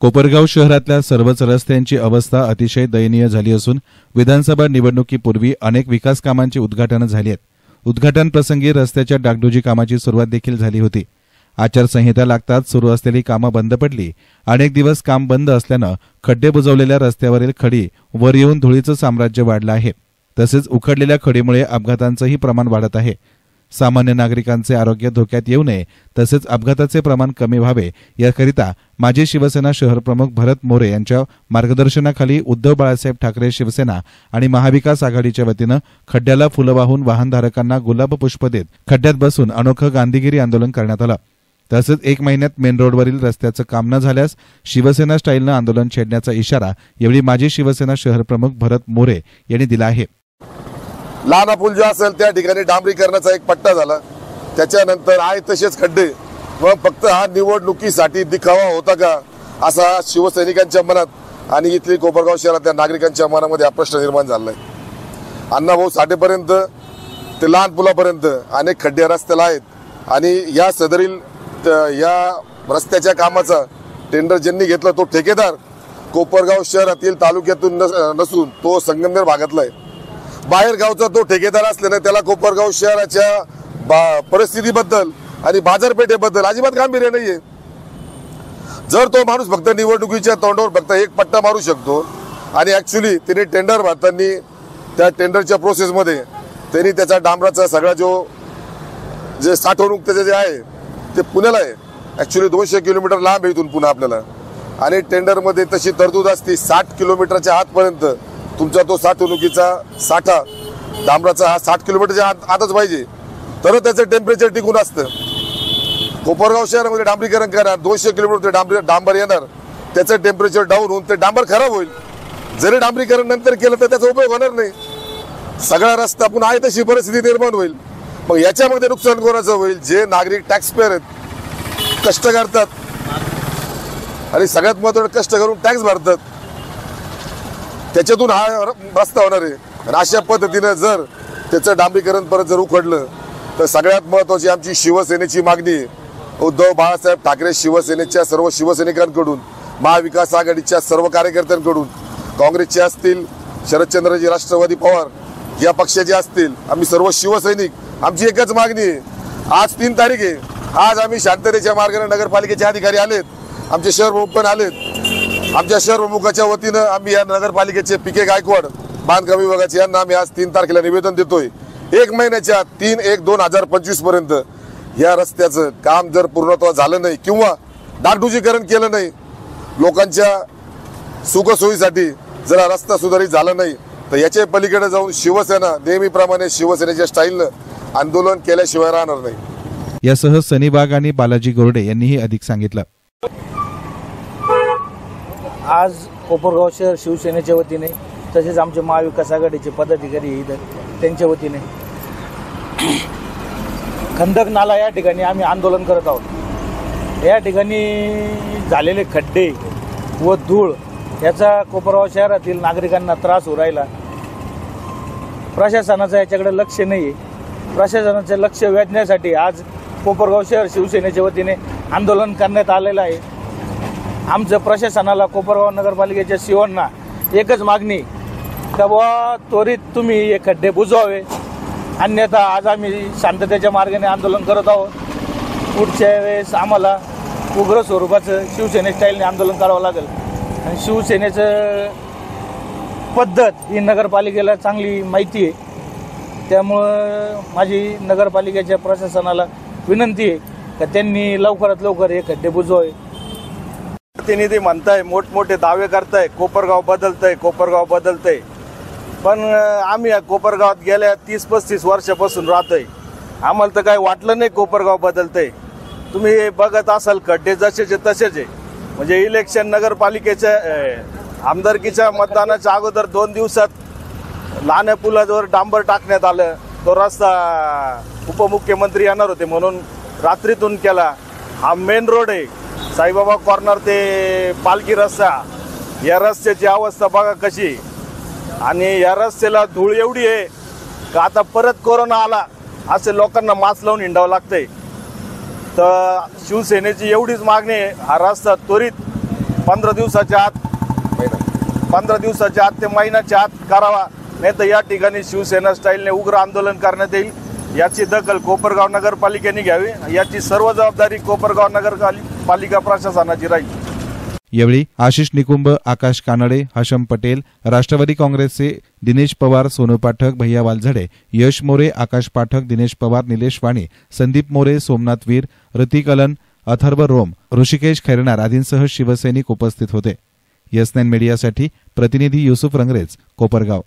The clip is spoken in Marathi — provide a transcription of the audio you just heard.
कोपरगाव शहरातल्या सर्वच रस्त्यांची अवस्था अतिशय दयनीय झाली असून विधानसभा निवडणुकीपूर्वी अनेक विकास कामांची उद्घाटनं झाली आहेत. उद्घाटन प्रसंगी रस्त्याच्या डागडुजी कामाची सुरुवात देखील झाली होती. आचारसंहिता लागताच सुरू असलेली कामं बंद पडली. अनेक दिवस काम बंद असल्यानं खड्डे बुजवलेल्या रस्त्यावरील खडी वर येऊन धुळीचं साम्राज्य वाढलं आहे. तसेच उखडलेल्या खडीमुळे अपघातांचंही प्रमाण वाढत आहे. सामान्य नागरिकांचे आरोग्य धोक्यात येऊ नये तसेच अपघाताचे प्रमाण कमी व्हावे याकरिता माजी शिवसेना शहर प्रमुख भरत मोरे यांच्या मार्गदर्शनाखाली उद्धव बाळासाहेब ठाकरे शिवसेना आणि महाविकास आघाडीच्या वतीनं खड्ड्याला फुलं वाहून वाहनधारकांना गुलाब पुष्प देत खड्ड्यात बसून अनोखं गांधीगिरी आंदोलन करण्यात आलं. तसंच 1 महिन्यात मेन रोडवरील रस्त्याचं काम न झाल्यास शिवसेना स्टाईलनं आंदोलन छेडण्याचा इशारा यावेळी माजी शिवसेना शहर प्रमुख भरत मोरे यांनी दिला आहे. लहाना पूल जो असेल त्या ठिकाणी डांबरीकरणाचा एक पट्टा झाला. त्याच्यानंतर आहे तसेच खड्डे. मग फक्त हा निवडणुकीसाठी दिखावा होता का असा शिवसैनिकांच्या मनात आणि इथली कोपरगाव शहरातल्या नागरिकांच्या मनामध्ये हा प्रश्न निर्माण झालाय. अण्णाभाऊ साठेपर्यंत ते लहान पुलापर्यंत अनेक खड्डे रस्त्याला आहेत आणि या सदरील या रस्त्याच्या कामाचा टेंडर ज्यांनी घेतला तो ठेकेदार कोपरगाव शहरातील तालुक्यातून नसून तो संगमनेर भागातला आहे. बाहेर गावचा तो ठेकेदार असल्याने त्याला कोपरगाव शहराच्या परिस्थितीबद्दल आणि बाजारपेठेबद्दल अजिबात गांभीर्य नाहीये. जर तो माणूस फक्त निवडणुकीच्या तोंडावर फक्त एक पट्टा मारू शकतो आणि ऍक्च्युली त्यांनी टेंडर भरताना त्या टेंडरच्या प्रोसेसमध्ये त्यांनी त्याचा डांबराचा सगळा जे साठवणूक त्याचे जे आहे ते पुण्याला आहे. ऍक्च्युली 200 किलोमीटर लांब आहे इथून पुन्हा आपल्याला आणि टेंडरमध्ये तशी तरतूद असते 60 किलोमीटरच्या आतपर्यंत तुमचा तो साठवणुकीचा साठा डांबराचा हा 60 किलोमीटरच्या आतच पाहिजे तर त्याचं टेम्परेचर टिकून असतं. कोपरगाव शहरामध्ये डांबरीकरण करणार 200 किलोमीटर डांबर येणार त्याचं टेम्परेचर डाऊन होऊन ते डांबर खराब होईल. जरी डांबरीकरण नंतर केलं तर त्याचा उपयोग होणार नाही. सगळा रस्ता पुन्हा आहे तशी परिस्थिती निर्माण होईल. मग याच्यामध्ये नुकसान कोणाचं होईल? जे नागरिक टॅक्स पेअर आहेत, कष्ट करतात आणि सगळ्यात महत्त्वाचं कष्ट करून टॅक्स भरतात त्याच्यातून हा रस्ता होणार आहे. आणि अशा पद्धतीने जर त्याचं डांबरीकरण परत जर उखडलं तर सगळ्यात महत्त्वाची आमची शिवसेनेची मागणी उद्धव बाळासाहेब ठाकरे शिवसेनेच्या सर्व शिवसैनिकांकडून, महाविकास आघाडीच्या सर्व कार्यकर्त्यांकडून, काँग्रेसचे असतील, शरदचंद्रजी राष्ट्रवादी पवार या पक्षाचे असतील, आम्ही सर्व शिवसैनिक आमची एकच मागणी आहे. आज 3 तारीख आहे. आज आम्ही शांततेच्या मार्गाने नगरपालिकेचे अधिकारी आलेत, आमचे शहर प्रमुख पण आलेत. आमच्या शहर प्रमुखाच्या वतीनं आम्ही या नगरपालिकेचे पीके गायकवाड बांधकाम विभागाचे यांना आम्ही आज 3 तारखेला निवेदन देतोय. 1 महिन्याच्या 3/1/2025 पर्यंत या रस्त्याचं काम जर पूर्णत्व झालं नाही किंवा डागडुजीकरण केलं नाही, लोकांच्या सुखसोयीसाठी जर रस्ता सुधारित झाला नाही तर याच्या पलीकडे जाऊन शिवसेना नेहमीप्रमाणे शिवसेनेच्या स्टाईलनं आंदोलन केल्याशिवाय राहणार नाही. यासह सनी वाघ आणि बालाजी गोरडे यांनीही अधिक सांगितलं. आज कोपरगाव शहर शिवसेनेच्या वतीने तसेच आमचे महाविकास आघाडीचे पदाधिकारी त्यांच्या वतीने खंदक नाला या ठिकाणी आम्ही आंदोलन करत आहोत. या ठिकाणी झालेले खड्डे व धूळ याचा कोपरगाव शहरातील नागरिकांना त्रास होऊ राहिला. प्रशासनाचं याच्याकडे लक्ष नाही आहे. प्रशासनाचे लक्ष वेधण्यासाठी आज कोपरगाव शहर शिवसेनेच्या वतीने आंदोलन करण्यात आलेलं आहे. आमचं प्रशासनाला कोपरगाव नगरपालिकेच्या सीओंना एकच मागणी का बुवा त्वरित तुम्ही हे खड्डे बुजवावे, अन्यथा आज आम्ही शांततेच्या मार्गाने आंदोलन करत आहोत. पुढच्या वेळेस आम्हाला उग्र स्वरूपाचं शिवसेने स्टाईलने आंदोलन करावं लागेल. आणि शिवसेनेचं पद्धत ही नगरपालिकेला चांगली माहिती आहे. त्यामुळं माझी नगरपालिकेच्या प्रशासनाला विनंती आहे का त्यांनी लवकरात लवकर हे खड्डे बुजवावे. प्रतिनिधी म्हणताय, मोठमोठे दावे करताय, कोपरगाव बदलतंय, कोपरगाव बदलतंय. पण आम्ही या कोपरगावात गेल्या 30-35 वर्षापासून राहतोय. आम्हाला तर काही वाटलं नाही कोपरगाव बदलतंय. तुम्ही बघत असाल खड्डे जसेचे तसेच आहे. म्हणजे इलेक्शन नगरपालिकेच्या आमदारकीच्या मतदानाच्या अगोदर 2 दिवसात लहान पुलावर डांबर टाकण्यात आलं. तो रस्ता उपमुख्यमंत्री येणार होते म्हणून रात्रीतून केला. हा मेन रोड आहे, साईबाबा कॉर्नर ते पालखी रस्ता. या रस्त्याची अवस्था बघा कशी. आणि या रस्त्याला धूळ एवढी आहे का आता परत कोरोना आला असे लोकांना मास्क लावून हिंडावं लागतंय. तर शिवसेनेची एवढीच मागणी आहे, हा रस्ता त्वरित 15 दिवसाच्या आत ते महिन्याच्या आत करावा, नाही तर या ठिकाणी शिवसेना स्टाईलने उग्र आंदोलन करण्यात येईल। याची दखल कोपरगाव नगरपालिकेने घ्यावी। याची सर्व जबाबदारी कोपरगाव नगरपालिका प्रशासनाची राहील। यावेळी आशिष निकुंभ, आकाश कानडे, हशम पटेल, राष्ट्रवादी काँग्रेसचे दिनेश पवार, सोनू पाठक, भैया वालझडे, यश मोरे, आकाश पाठक, दिनेश पवार, निलेश वाणी, संदीप मोरे, सोमनाथ वीर, ऋतिक अलन, अथर्व रोम, ऋषिकेश खैरनार आदींसह शिवसैनिक उपस्थित होते। YES9 मीडियासाठी प्रतिनिधी युसुफ रंगरेज, कोपरगाव।